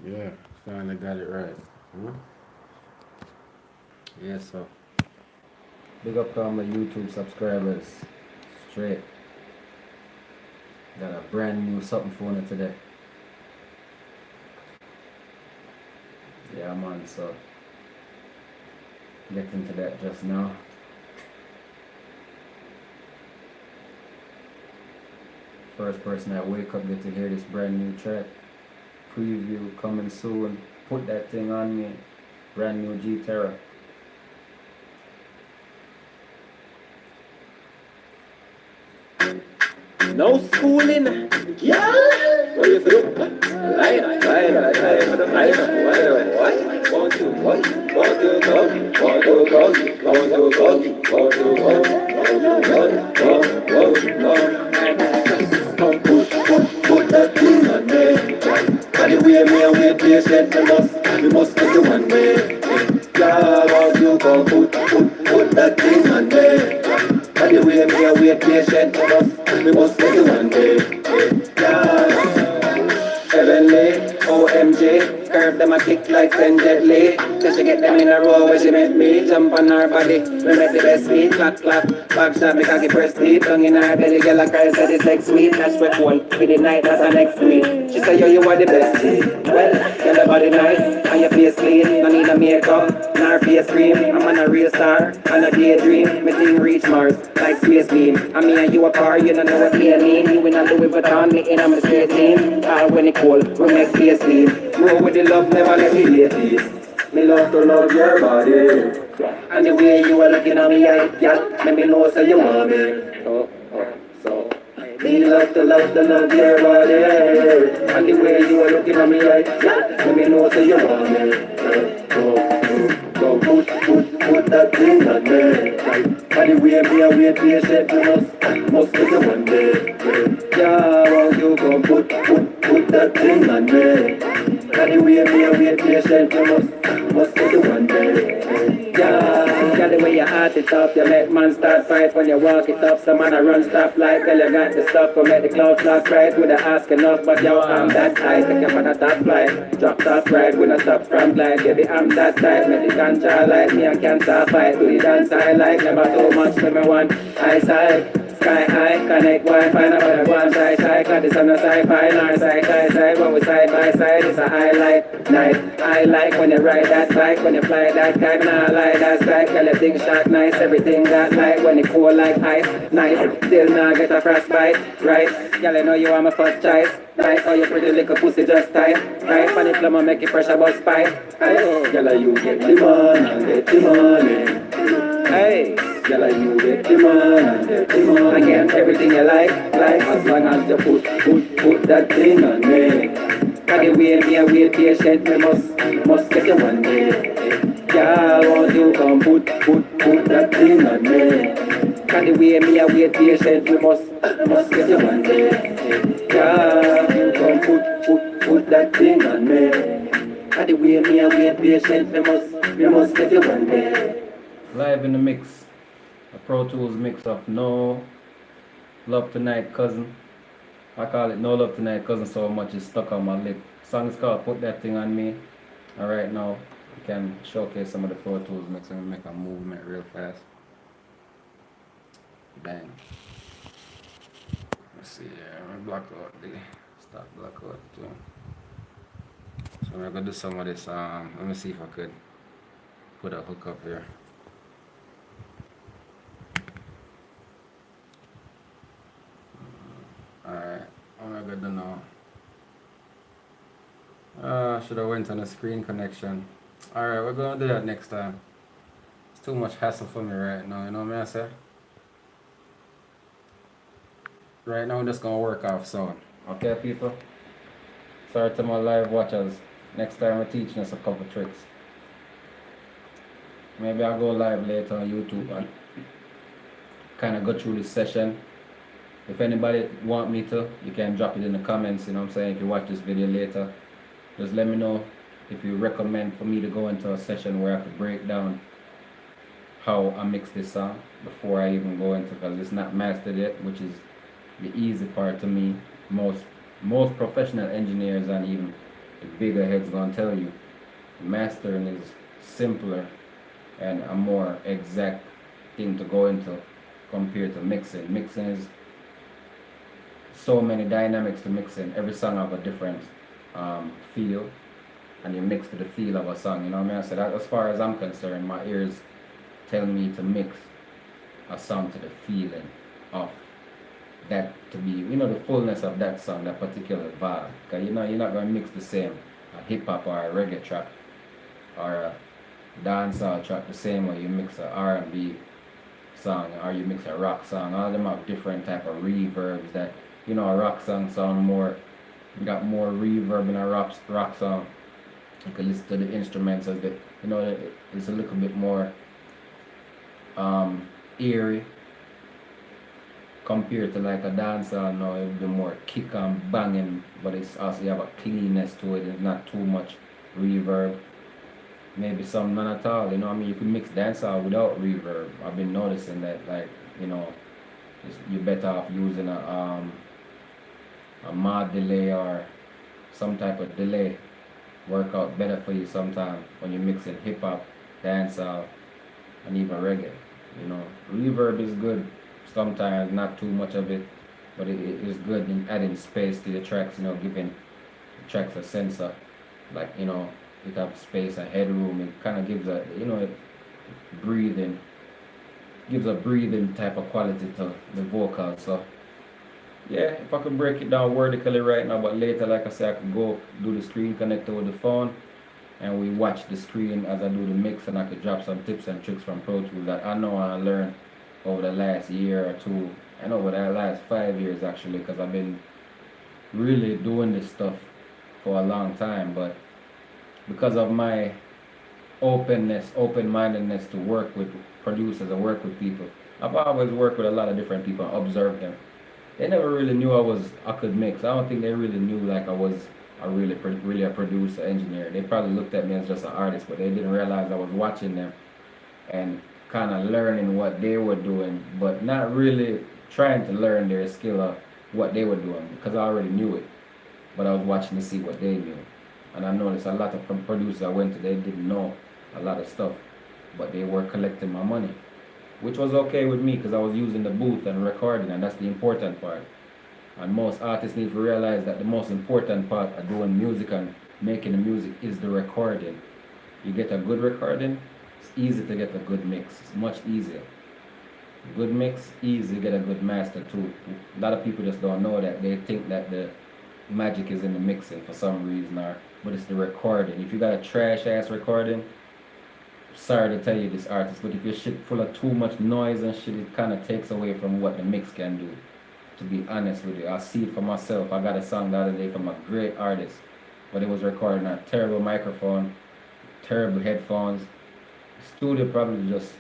Yeah, finally got it right. Hmm? Yeah, so big up to all my YouTube subscribers. Straight. Got a brand new something for you today. Yeah, man, so get into that just now. First person that wake up get to hear this brand new track. Preview coming soon. Put that thing on me. Brand new G-Terra. No schooling. Yeah. What you do? What? Want to go? Want to go? Want to go? Want to go? Want to go? Put that thing on me. And the way me and wait patient, we must get you one way. Yeah, want to go? Put that thing on me. And the way me and wait patient, we must get you one way. Yeah. Heavenly, OMG, curve them a kick like 10 deadly. Till she get them in a row where she met me. Jump on her body, we make the best beat. Clap, clap, back shot, me cocky press deep. Tongue in her belly, girl a cry, said it's sex sweet. Dash with one, with the night, that's her next week. She say, yo, you are the best. Well, girl, your body nice, and your face clean. No need a makeup, nor face cream. I'm on a real star, on a daydream. Me thing reach Mars, like space beam. And me and you apart, you don't know what they mean. You in a Louis Vuitton, me in a straight jeans. When it cold, we make face clean. Grow with the love, never let me late this. Me love to love your body. And the way you are looking at me, I got make me know so you want me. So me love to love your body. And the way you are looking at me, I got make me know so you want me. So put that thing on me. And the way me and wait patient, you must get you one day. Yeah, won't you come put that thing on me. And the way me and wait patient, you must get you one day. Yeah, the way you heart it up, you make man start fight when you walk it up. Some man a run stop like, girl you got the stuff to make the clouds lock right. With the ask enough, but yo, I'm that tight. Take you on a top flight, drop top right, with a stop from glide. Baby, I'm that tight, make the ganja like me and cancer fight. Do the dance I like, never too much for me one eyesight. Sky high, connect Wi-Fi, nobody go and shy, cause this on the sci-fi, nor side, when we side by side, it's a highlight, night, I like when you ride that bike, when you fly that kite, nah lie, that's right, girl, you think shot nice, everything got light, when it cool like ice, nice, still nah get a frostbite, right, girl, I know you are my first choice, right, oh you pretty little pussy just tight, right, funny plumber make it fresh about spite, right, girl, you get the money, get the money, hey, girl, you get the money, I get everything you like, as long as you put that thing on me. And the way me and wait patient, me must get you one day. Girl, won't you come put that thing on me. And the way me and wait patient, me must get you one day. Girl, you come put that thing on me. And the way me and wait patient, me must get you one day. Live in the mix. A Pro Tools mix of No Love Tonight Cousin. I call it No Love Tonight Cousin so much it's stuck on my lip. Song is called Put That Thing On Me. And right now we can showcase some of the Pro Tools mix and make a movement real fast. Bang. Let's see here. I'm gonna block out the stop block out too. So I'm gonna do some of this. Let me see if I could put a hook up here. Alright, I'm good to know. Should have went on a screen connection. Alright, we're gonna do that next time. It's too much hassle for me right now, you know what I say? Right now I'm just gonna work off sound. Okay people? Sorry to my live watchers. Next time I'm teaching us a couple tricks. Maybe I'll go live later on YouTube and kinda go through this session. If anybody want me to, you can drop it in the comments, you know what I'm saying, if you watch this video later. Just let me know if you recommend for me to go into a session where I could break down how I mix this song before I even go into, because it's not mastered yet, which is the easy part to me. Most professional engineers and even the bigger heads gonna tell you. Mastering is simpler and a more exact thing to go into compared to mixing. Mixing is so many dynamics to mixing. Every song have a different feel, and you mix to the feel of a song. You know what I mean? So that, as far as I'm concerned, my ears tell me to mix a song to the feeling of that, to be, you know, the fullness of that song, that particular vibe. Because you know, you're not going to mix the same a hip hop or a reggae track or a dancehall track the same way you mix a R&B song or you mix a rock song. All of them have different type of reverbs that, you know, a rock song sound more, you got more reverb in a rock song. You can listen to the instruments as the, you know, it's a little bit more eerie compared to like a dancehall. Now it'll be more kick and banging, but it's also, you have a cleanness to it. It's not too much reverb. Maybe some none at all. You know what I mean? You can mix dancehall without reverb. I've been noticing that, like, you know, you're better off using a mod delay or some type of delay. Work out better for you sometimes when you're mixing hip hop, dancehall, and even reggae. You know, reverb is good sometimes, not too much of it, but it is good in adding space to the tracks. You know, giving the tracks a sense of, like, you know, it have space and headroom. It kind of gives a, you know, it breathing, gives a breathing type of quality to the vocal. So yeah, if I could break it down vertically right now, but later, like I said, I could go do the screen connector with the phone and we watch the screen as I do the mix, and I could drop some tips and tricks from Pro Tools that I know I learned over the last year or two, and over the last 5 years actually, because I've been really doing this stuff for a long time. But because of my openness, open-mindedness to work with producers and work with people, I've always worked with a lot of different people and observed them. They never really knew I could mix. I don't think they really knew like I was really a producer, engineer. They probably looked at me as just an artist, but they didn't realize I was watching them and kind of learning what they were doing, but not really trying to learn their skill of what they were doing, because I already knew it. But I was watching to see what they knew. And I noticed a lot of producers I went to, they didn't know a lot of stuff, but they were collecting my money, which was okay with me because I was using the booth and recording, and that's the important part. And most artists need to realize that the most important part of doing music and making the music is the recording. You get a good recording, it's easy to get a good mix. It's much easier. Good mix, easy to get a good master too. A lot of people just don't know that. They think that the magic is in the mixing for some reason, but it's the recording. If you got a trash ass recording, sorry to tell you this, artist, but if your shit full of too much noise and shit, it kind of takes away from what the mix can do. To be honest with you, I see it for myself. I got a song the other day from a great artist, but it was recorded on a terrible microphone, terrible headphones. Studio probably just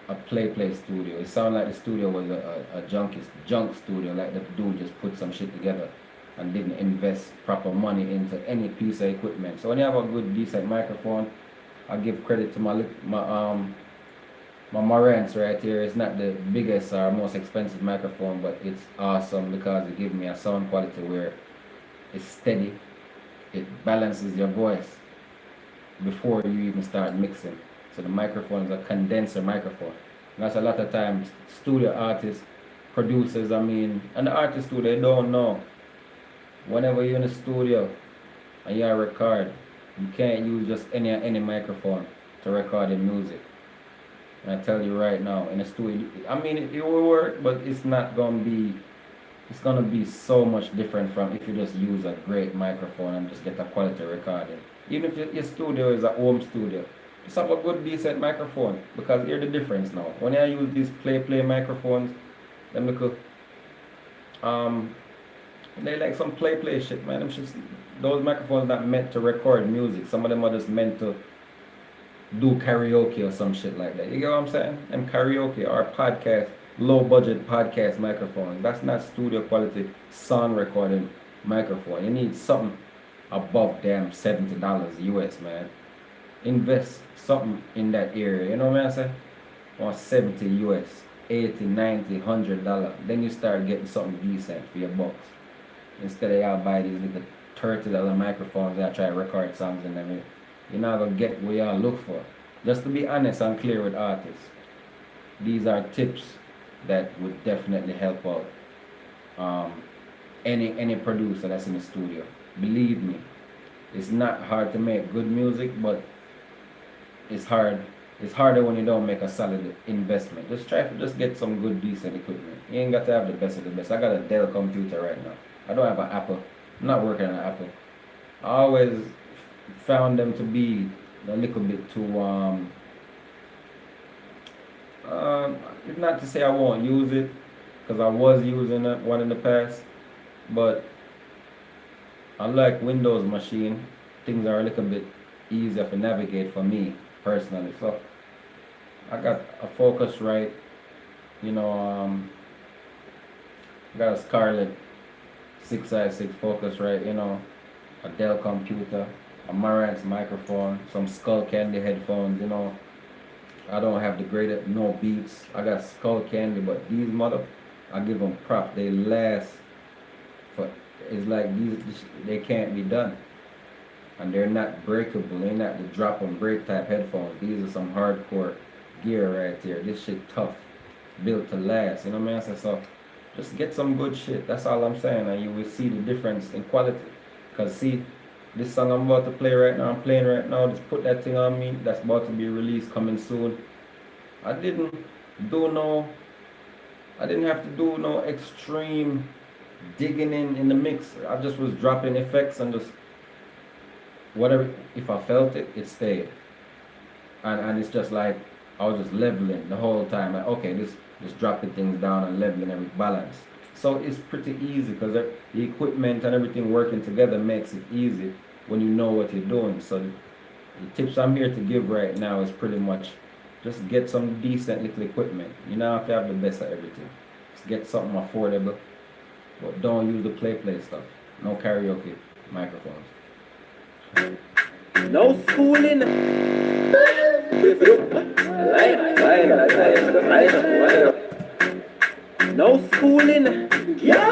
a play studio. It sounded like the studio was a junk studio, like the dude just put some shit together and didn't invest proper money into any piece of equipment. So when you have a good decent microphone, I give credit to my Marantz right here. It's not the biggest or most expensive microphone, but it's awesome because it gives me a sound quality where it's steady. It balances your voice before you even start mixing. So the microphone is a condenser microphone. And that's a lot of times studio artists, producers, and the artists too, they don't know. Whenever you're in the studio and you record, you can't use just any microphone to record the music. And I tell you right now, in the studio, it will work, but it's not gonna be. It's gonna be so much different from if you just use a great microphone and just get a quality recording. Even if your studio is a home studio, just have a good decent microphone, because here's the difference now. When I use these play microphones, them little they like some play shit, man. Those microphones not meant to record music. Some of them are just meant to do karaoke or some shit like that. You get what I'm saying? Them karaoke or podcast, low budget podcast microphones. That's not studio quality sound recording microphone. You need something above damn $70 US, man. Invest something in that area. You know what I'm saying? Or 70 US, 80, 90, $100. Then you start getting something decent for your bucks. Instead of y'all buy these little $30 microphones that try to record songs in them. You're not gonna get what y'all look for. Just to be honest and clear with artists, these are tips that would definitely help out any producer that's in the studio. Believe me, it's not hard to make good music, but it's harder when you don't make a solid investment. Just get some good decent equipment. You ain't got to have the best of the best. I got a Dell computer right now. I don't have an Apple. I'm not working on an Apple. I always found them to be a little bit too not to say I won't use it, because I was using one in the past, but I like Windows machine. Things are a little bit easier to navigate for me personally. So I got a Focusrite, I got a Scarlett 6i6 Focusrite, a Dell computer, a Marantz microphone, some Skull Candy headphones, I don't have the greatest, no Beats. I got Skull Candy, but these I give them props. They last for, it's like they can't be done. And they're not breakable. They're not the drop and break type headphones. These are some hardcore gear right here. This shit tough, built to last. You know what I mean? So just get some good shit. That's all I'm saying, and you will see the difference in quality. Cause see, this song I'm about to play right now, I'm playing right now. Just put that thing on me. That's about to be released, coming soon. I didn't have to do no extreme digging in the mix. I just was dropping effects and just whatever. If I felt it, it stayed. And it's just like I was just leveling the whole time. Like, okay, just dropping things down and leveling every balance. So it's pretty easy because the equipment and everything working together makes it easy when you know what you're doing. So the tips I'm here to give right now is pretty much just get some decent little equipment. You don't have to have the best of everything. Just get something affordable, but don't use the play stuff. No karaoke microphones. No schooling. No schooling. Yeah.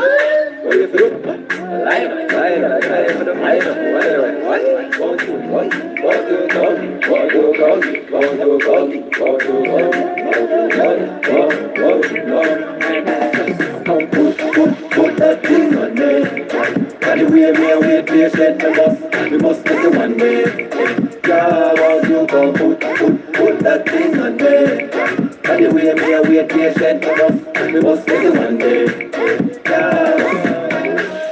Put that thing on me. And the way me and we patient, we must make it one way. Yeah, once you come put that thing on me. And the way me and we patient, we must make it one day. Yeah,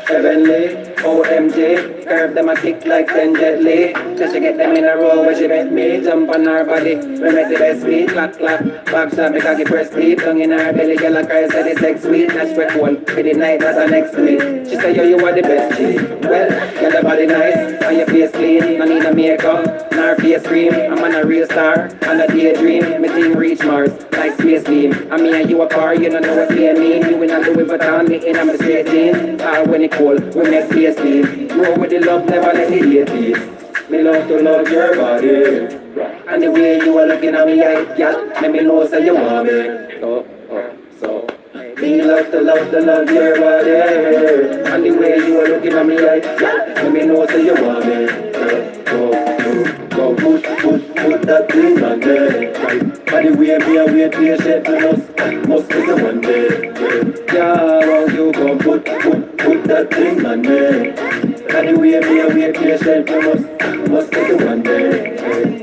heavenly. OMG, curve them a kick like 10 Jet Li. Just to get them in a row when she met me. Jump on her body, we make the best sweet. Clap, clap, back shot, make her get press deep. Tongue in her belly, girl a cry, say the sex sweet. Dash we cool, for the night, that's her next week. She say, yo, you are the best G. Well, get the body nice, and your face clean. No need no makeup, nor face cream. I'm on a real star, on a daydream. Me team reach Mars, like space beam. And me and you apart, you don't know what they mean. You will not do it, but on me in I'm the straight jeans. When it cold, we make face clean. Grow with the love, never let it hate it. Me love to love your body. And the way you are looking at me, let me know say you want me. So me love to love your body. And the way you are looking at me, let me know say you want me. Go put that thing on there. And the way me and wait patient, must take it one day. Yeah, once you come put that thing on there. And the way me and wait patient, must take it one day.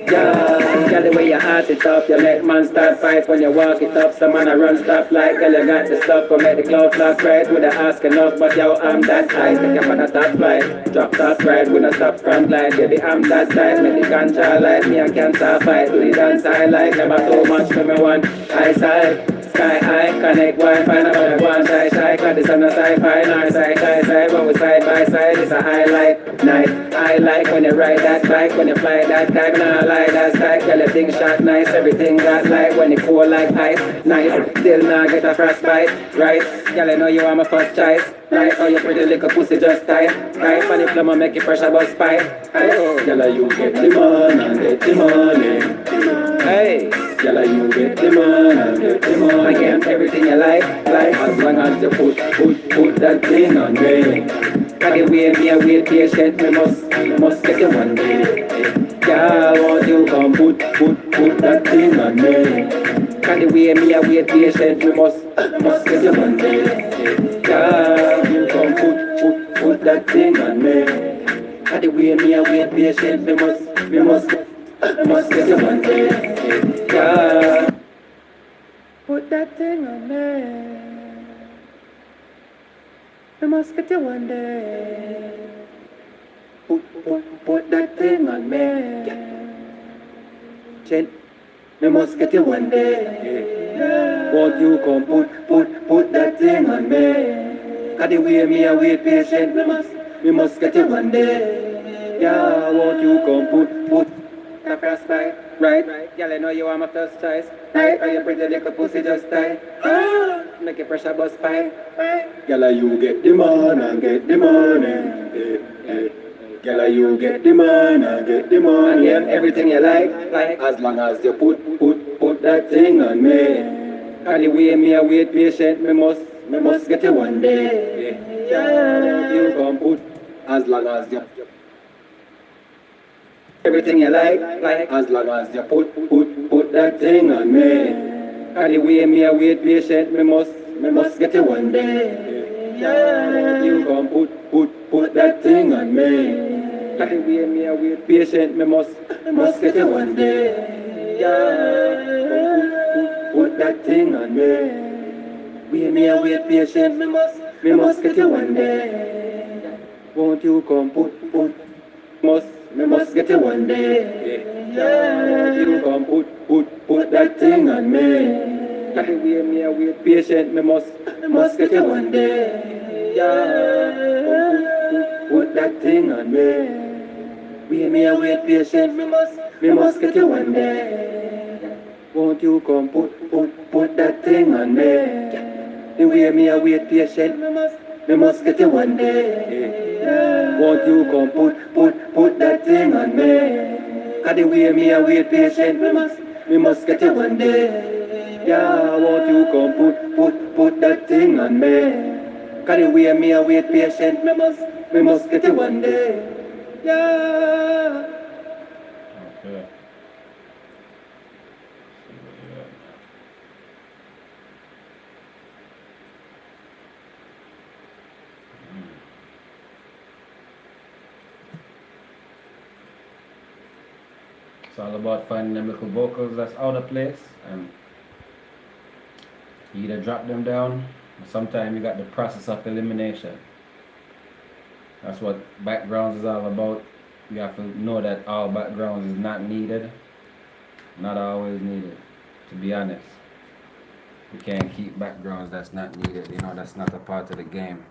Yeah, girl, the way you heart it up, you make man start fight when you walk it up. Some man a run stop like, girl, you got the stuff. Come make the cloud flash right, with the ask enough. But yo, I'm that high, take you on a top flight. Drop top ride, with a stop front line. Baby, I'm that side, make the ganja light. Me and cancer fight, do the dance highlight. Never too much for me one eyesight. Sky high, connect Wi-Fi, now one shy, cause this on a sci-fi, nor side, when we side by side, it's a highlight, night, I like when you ride that bike, when you fly that kite, nah lie, that's tight, girl, your thing shot nice, everything got light, when it cool like ice, nice, still nah get a frostbite, right, girl, I know you are my first choice, right, oh you pretty little pussy just tight, for the plumber make it pressure bust spike, girl, you get the man and get the money, hey, girl, you get the man and get the money. I get everything you like, as long as you put that thing on me. Cause the way me a wait patient, me must get you one day. Girl, won't you come put that thing on me? Cause the way me a wait patient, me must get you one day. Girl, you come put that thing on me. Cause the way me a wait patient, me must get you one day. Girl, put that thing on me. I must get you one day. Put that thing on me. Chen, I must get you one day. Won't you come put that thing on me? Cause the way me a wait patient, me must get you one day. Yeah, won't you come put the first bite? Right, girl, I know you are my first choice. Right, are you pretty little pussy just tight? Make your pressure bust pie. Girl, you get the man and get the money. Girl, you get the man and get the money. And everything you like, as long as you put that thing on me. And the way me a wait patient, me must get you one day. Yeah, you come put, as long as you everything you like, as long as you put that thing on me. And the way me a wait patient, me must get you one day. Yeah, you come put that thing on me. And the way me a wait patient, me must get you one day. Yeah, put that thing on me. Way me a wait patient, me must get you one day. Won't you come me must get you one day. Yeah, you come put that thing on me. Cause the way me a wait patient, me must get you one day. Yeah, put that thing on me. Way me a wait patient, me must get you one day. Won't you come put that thing on me? The way me a wait patient, me must get you one day. Won't you come put that thing on me? Cause the way me a wait patient, me must get you one day. Yeah, won't you come put that thing on me? Cause the way me a wait patient, me must get you one day. Yeah. Okay. It's all about finding them little vocals that's out of place, and you either drop them down, or sometimes you got the process of elimination. That's what backgrounds is all about. You have to know that all backgrounds is not needed, not always needed, to be honest. You can't keep backgrounds that's not needed, that's not a part of the game.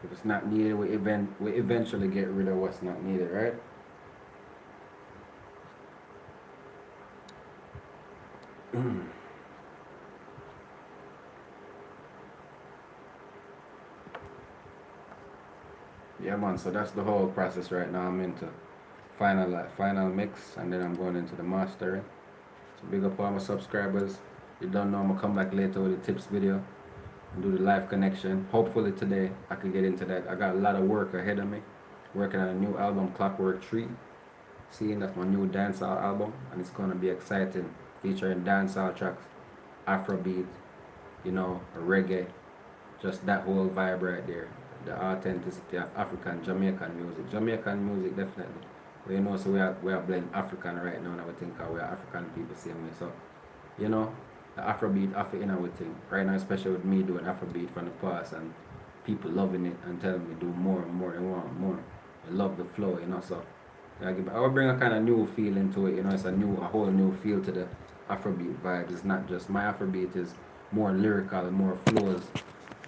If it's not needed, we eventually get rid of what's not needed, right? Yeah, man, so that's the whole process right now. I'm into final mix, and then I'm going into the mastering. So big up all my subscribers. You don't know, I'm gonna come back later with a tips video and do the live connection. Hopefully today I can get into that. I got a lot of work ahead of me, working on a new album, Clockwork Tree. Seeing that's my new dancehall album, and it's gonna be exciting, featuring dancehall tracks, Afrobeat, reggae, just that whole vibe right there. The authenticity of African Jamaican music. Jamaican music definitely. But so we are blending African right now, and I would think we are African people same way. So, the Afrobeat, Afro-inner with thing. Right now, especially with me doing Afrobeat from the past, and people loving it and telling me do more and more and want more. They love the flow, so I will bring a kind of new feel into it, it's a whole new feel to the Afrobeat vibes. It's not just my Afrobeat is more lyrical, more flows.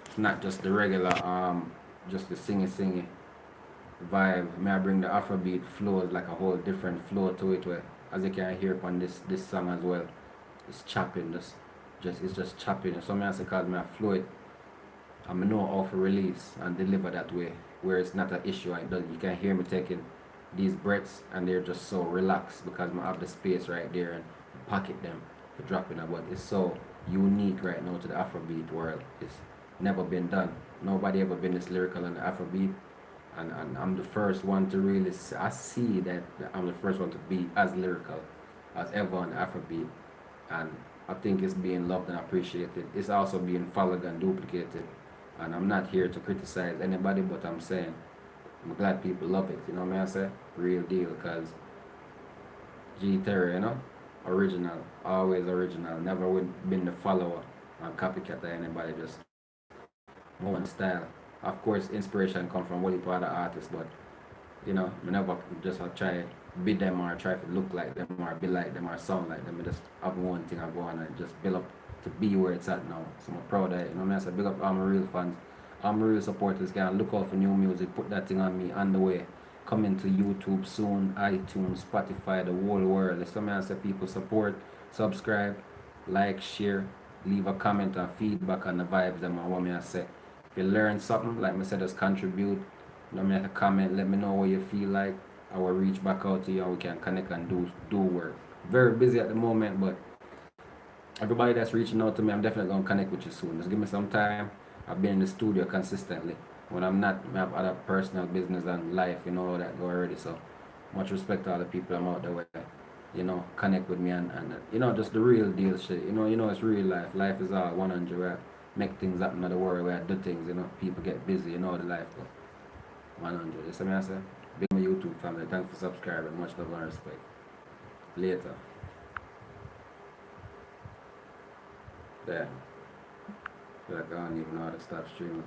It's not just the regular just the singy vibe. May I bring the Afrobeat flows like a whole different flow to it, where as you can hear on this song as well, it's chopping, it's just chopping. So I say cause me I flow it, I know how to release and deliver that way, where it's not an issue. You can hear me taking these breaths and they're just so relaxed because I have the space right there and pocket them for dropping it. But it's so unique right now to the Afrobeat world. never been done. Nobody ever been this lyrical on the Afrobeat. And I'm the first one to really, I see that I'm the first one to be as lyrical as ever on Afrobeat. And I think it's being loved and appreciated. It's also being followed and duplicated. And I'm not here to criticize anybody, but I'm saying I'm glad people love it. You know what I say? Real deal, because G-Terra, original, always original. Never been the follower and copycat of anybody, just one style. Of course, inspiration come from what other artists, but I never just try be them or try to look like them or be like them or sound like them. I just have one thing I go on and just build up to be where it's at now. So I'm proud of it. You know what I mean? So big up all my real fans, all my real supporters. Can look out for new music. Put that thing on me on the way. Coming to YouTube soon, iTunes, Spotify, the whole world. There's some say people support, subscribe, like, share, leave a comment and feedback on the vibes them and what me I say. If you learn something, like I said, just contribute. Make a comment, let me know what you feel like. I will reach back out to you and we can connect and do work. Very busy at the moment, but everybody that's reaching out to me, I'm definitely gonna connect with you soon. Just give me some time. I've been in the studio consistently. When I'm not, I have other personal business and life, that go already. So much respect to all the people I'm out there with, connect with me and just the real deal shit. It's real life. Life is all 100 where make things happen in the world where I do things, people get busy, the life go. 100. You see me I say? Big my YouTube family. Thanks for subscribing. Much love and respect. Later. Damn. Like I don't even know how to stop streaming.